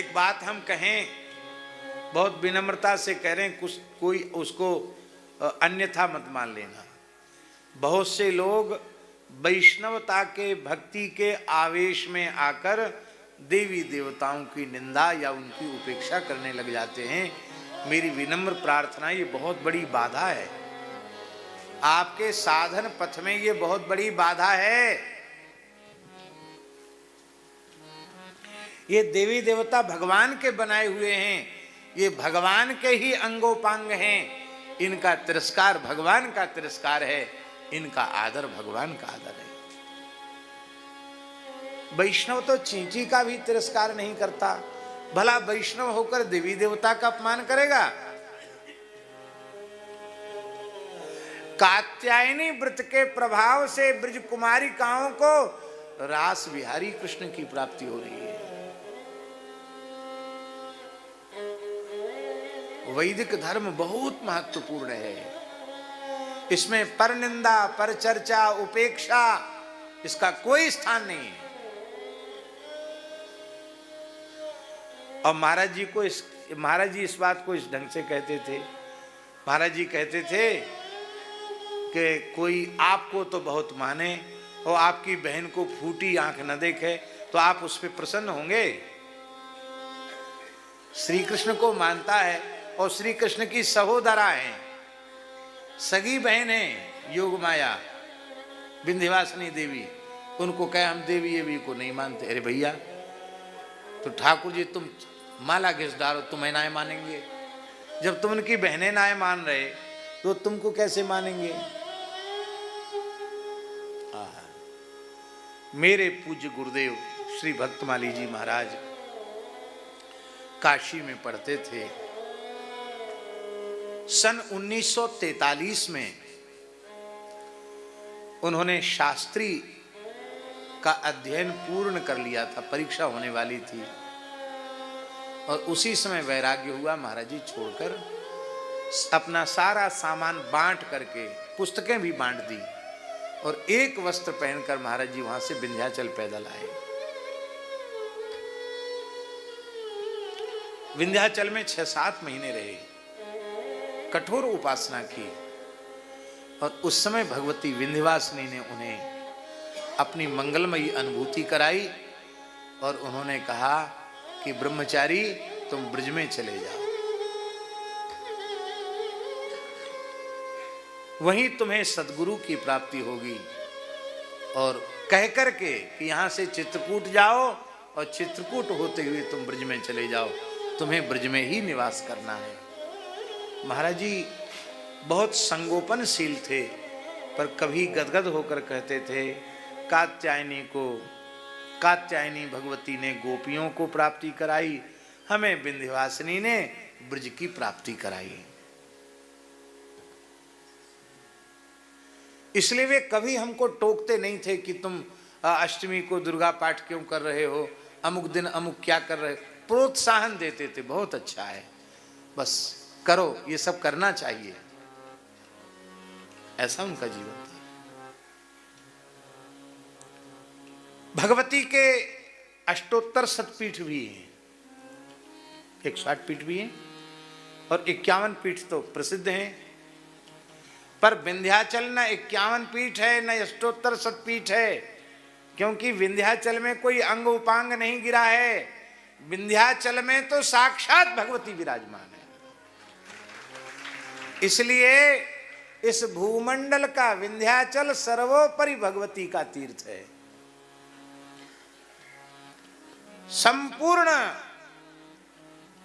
एक बात हम कहें, बहुत विनम्रता से कह रहे हैं, कुछ कोई उसको अन्यथा मत मान लेना। बहुत से लोग वैष्णवता के भक्ति के आवेश में आकर देवी देवताओं की निंदा या उनकी उपेक्षा करने लग जाते हैं। मेरी विनम्र प्रार्थना, ये बहुत बड़ी बाधा है आपके साधन पथ में, ये बहुत बड़ी बाधा है। ये देवी देवता भगवान के बनाए हुए हैं, ये भगवान के ही अंगोपांग हैं। इनका तिरस्कार भगवान का तिरस्कार है, इनका आदर भगवान का आदर है। वैष्णव तो चींची का भी तिरस्कार नहीं करता, भला वैष्णव होकर देवी देवता का अपमान करेगा? कात्यायनी व्रत के प्रभाव से ब्रज कुमारिकाओं को रास बिहारी कृष्ण की प्राप्ति हो रही है। वैदिक धर्म बहुत महत्वपूर्ण है, इसमें परनिंदा, परचर्चा, उपेक्षा, इसका कोई स्थान नहीं है। और महाराज जी इस बात को इस ढंग से कहते थे। महाराज जी कहते थे कि कोई आपको तो बहुत माने और आपकी बहन को फूटी आंख न देखे तो आप उस पर प्रसन्न होंगे? श्री कृष्ण को मानता है और श्री कृष्ण की सहोदरा है, सगी बहन है योग माया विंध्यवासिनी देवी, उनको कहे हम देवी देवी को नहीं मानते। अरे भैया, तो ठाकुर जी तुम माला घिस डालो, तुम्हें ना मानेंगे? जब तुम उनकी बहनें ना मान रहे तो तुमको कैसे मानेंगे? मेरे पूज्य गुरुदेव श्री भक्तमाली जी महाराज काशी में पढ़ते थे। सन 1943 में उन्होंने शास्त्री का अध्ययन पूर्ण कर लिया था, परीक्षा होने वाली थी, और उसी समय वैराग्य हुआ। महाराज जी छोड़कर अपना सारा सामान बांट करके पुस्तकें भी बांट दी और एक वस्त्र पहनकर महाराज जी वहां से विंध्याचल पैदल आए। विंध्याचल में 6-7 महीने रहे, कठोर उपासना की, और उस समय भगवती विंध्यवासिनी ने उन्हें अपनी मंगलमयी अनुभूति कराई और उन्होंने कहा कि ब्रह्मचारी तुम ब्रज में चले जाओ, वहीं तुम्हें सदगुरु की प्राप्ति होगी। और कह करके कि यहां से चित्रकूट जाओ और चित्रकूट होते हुए तुम ब्रज में चले जाओ, तुम्हें ब्रज में ही निवास करना है। महाराज जी बहुत संगोपनशील थे, पर कभी गदगद होकर कहते थे कात्यायनी भगवती ने गोपियों को प्राप्ति कराई, हमें विंध्यवासिनी ने ब्रज की प्राप्ति कराई। इसलिए वे कभी हमको टोकते नहीं थे कि तुम अष्टमी को दुर्गा पाठ क्यों कर रहे हो, अमुक दिन अमुक क्या कर रहे हो। प्रोत्साहन देते थे, बहुत अच्छा है, बस करो, ये सब करना चाहिए। ऐसा उनका जीवन था। भगवती के अष्टोत्तर शतपीठ भी हैं, 160 पीठ भी हैं और 51 पीठ तो प्रसिद्ध हैं, पर विंध्याचल न 51 पीठ है न अष्टोत्तर शतपीठ है, क्योंकि विंध्याचल में कोई अंग उपांग नहीं गिरा है। विंध्याचल में तो साक्षात भगवती विराजमान है। इसलिए इस भूमंडल का विंध्याचल सर्वोपरि भगवती का तीर्थ है। संपूर्ण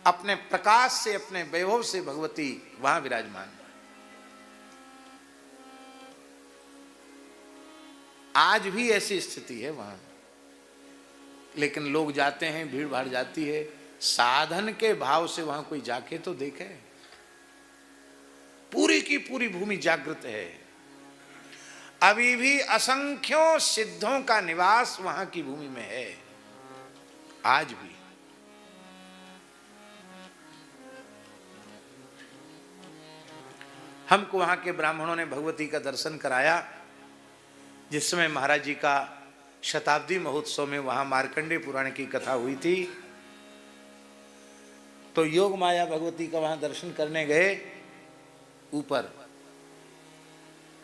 अपने प्रकाश से, अपने वैभव से भगवती वहां विराजमान है। आज भी ऐसी स्थिति है वहां, लेकिन लोग जाते हैं, भीड़ भाड़ जाती है, साधन के भाव से वहां कोई जाके तो देखे। पूरी की पूरी भूमि जागृत है, अभी भी असंख्यों सिद्धों का निवास वहां की भूमि में है, आज भी। हमको वहां के ब्राह्मणों ने भगवती का दर्शन कराया, जिस समय महाराज जी का शताब्दी महोत्सव में वहां मार्कंडेय पुराण की कथा हुई थी। तो योग माया भगवती का वहां दर्शन करने गए। ऊपर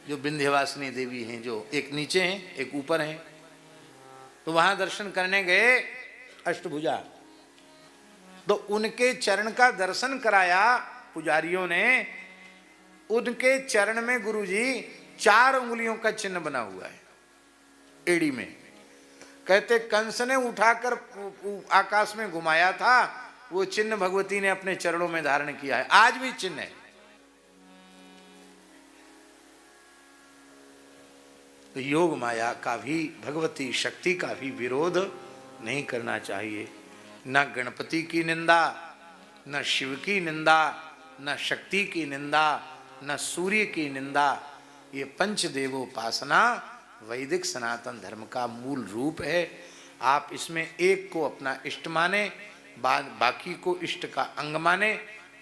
जो विंध्यवासिनी देवी हैं, जो एक नीचे हैं एक ऊपर हैं, तो वहां दर्शन करने गए अष्टभुजा। तो उनके चरण का दर्शन कराया पुजारियों ने। उनके चरण में गुरुजी 4 उंगलियों का चिन्ह बना हुआ है एड़ी में। कहते कंस ने उठाकर आकाश में घुमाया था, वो चिन्ह भगवती ने अपने चरणों में धारण किया है, आज भी चिन्ह है। तो योग माया का भी, भगवती शक्ति का भी विरोध नहीं करना चाहिए। न गणपति की निंदा, न शिव की निंदा, न शक्ति की निंदा, न सूर्य की निंदा। ये पंचदेवोपासना वैदिक सनातन धर्म का मूल रूप है। आप इसमें एक को अपना इष्ट माने, बाकी को इष्ट का अंग माने,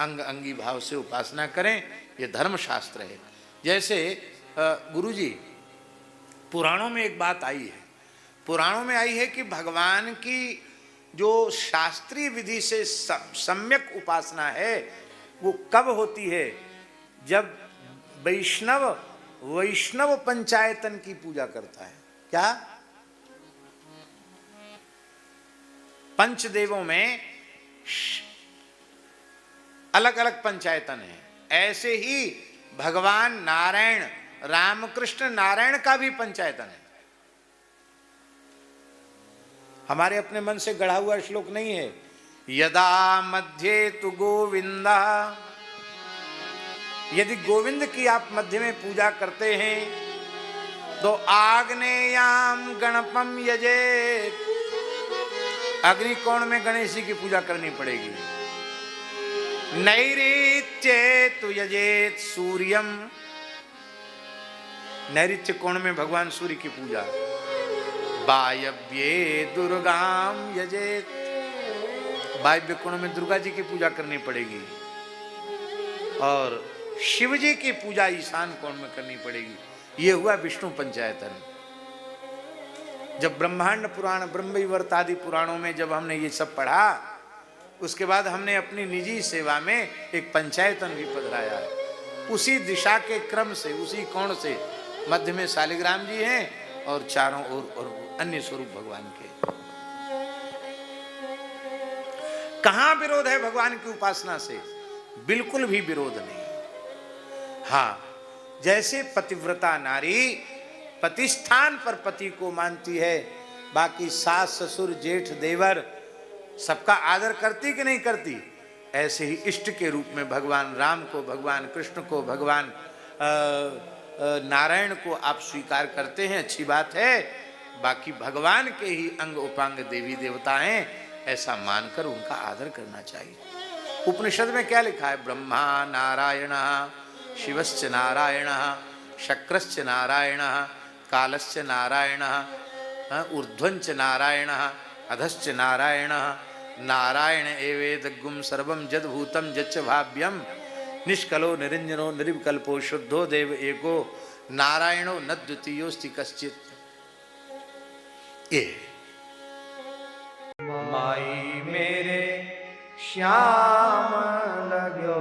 अंग अंगी भाव से उपासना करें। ये धर्मशास्त्र है। जैसे गुरुजी, पुराणों में एक बात आई है, पुराणों में आई है कि भगवान की जो शास्त्रीय विधि से सम्यक उपासना है वो कब होती है? जब वैष्णव पंचायतन की पूजा करता है। क्या? पंचदेवों में अलग अलग पंचायतन है, ऐसे ही भगवान नारायण, रामकृष्ण नारायण का भी पंचायतन है। हमारे अपने मन से गढ़ा हुआ श्लोक नहीं है। यदा मध्ये तु गोविंदा, यदि गोविंद की आप मध्य में पूजा करते हैं तो आग्नेयाम गणपम यजेत, अग्निकोण में गणेश जी की पूजा करनी पड़ेगी। नैऋत्ये तु यजेत सूर्यम, नैऋत्य कोण में भगवान सूर्य की पूजा। वायव्ये दुर्गाम यजेत, वायव्य कोण में दुर्गा जी की पूजा करनी पड़ेगी। और शिव जी की पूजा ईशान कोण में करनी पड़ेगी। ये हुआ विष्णु पंचायतन। जब ब्रह्मांड पुराण, ब्रह्मवैवर्त आदि पुराणों में जब हमने ये सब पढ़ा, उसके बाद हमने अपनी निजी सेवा में एक पंचायतन भी पधराया है। उसी दिशा के क्रम से, उसी कोण से मध्य में शालिग्राम जी हैं और चारों ओर और अन्य स्वरूप भगवान के। कहां विरोध है भगवान की उपासना से? बिल्कुल भी विरोध नहीं। हाँ, जैसे पतिव्रता नारी पतिस्थान पर पति को मानती है, बाकी सास ससुर जेठ देवर सबका आदर करती कि नहीं करती, ऐसे ही इष्ट के रूप में भगवान राम को, भगवान कृष्ण को, भगवान नारायण को आप स्वीकार करते हैं, अच्छी बात है। बाकी भगवान के ही अंग उपांग देवी देवता हैं, ऐसा मानकर उनका आदर करना चाहिए। उपनिषद में क्या लिखा है? ब्रह्मा नारायण, शिवश्च नारायण, शक्रश्च नारायण, कालश्च नारायण, ऊर्ध्वञ्च नारायण, अधश्च नारायण, नारायण एवेदग्गुम सर्वं जद्भूतं जच्च भाव्यम, निष्कलो निरंजनो निर्विकल्पो शुद्धो देव एको, नारायणो न द्वितीयोस्ति कश्चित्। ये माई मेरे श्याम लग्यो